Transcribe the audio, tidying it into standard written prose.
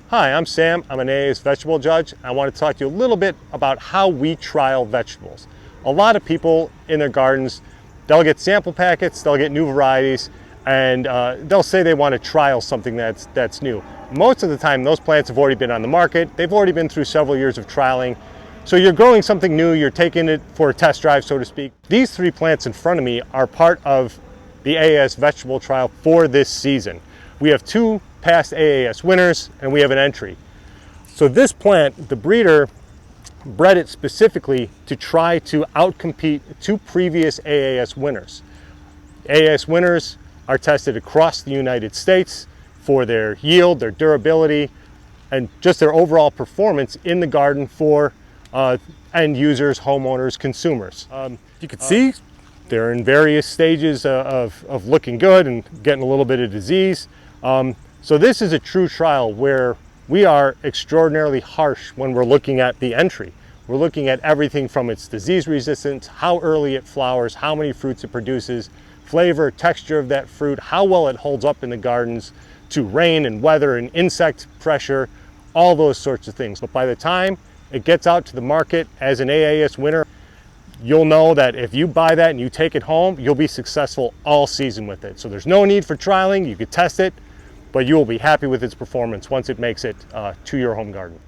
Hi, I'm Sam. I'm an AAS vegetable judge. I want to talk to you a little bit about how we trial vegetables. A lot of people in their gardens, they'll get sample packets, they'll get new varieties, and they'll say they want to trial something that's new. Most of the time, those plants have already been on the market. They've already been through several years of trialing. So you're growing something new, you're taking it for a test drive, so to speak. These three plants in front of me are part of the AAS vegetable trial for this season. We have two past AAS winners and we have an entry. So this plant, the breeder bred it specifically to try to outcompete two previous AAS winners. AAS winners are tested across the United States for their yield, their durability, and just their overall performance in the garden for end users, homeowners, consumers. You can see they're in various stages of looking good and getting a little bit of disease. So this is a true trial where we are extraordinarily harsh when we're looking at the entry. We're looking at everything from its disease resistance, how early it flowers, how many fruits it produces, flavor, texture of that fruit, how well it holds up in the gardens to rain and weather and insect pressure, all those sorts of things. But by the time it gets out to the market as an AAS winner, you'll know that if you buy that and you take it home, you'll be successful all season with it. So there's no need for trialing. You could test it, but you will be happy with its performance once it makes it to your home garden.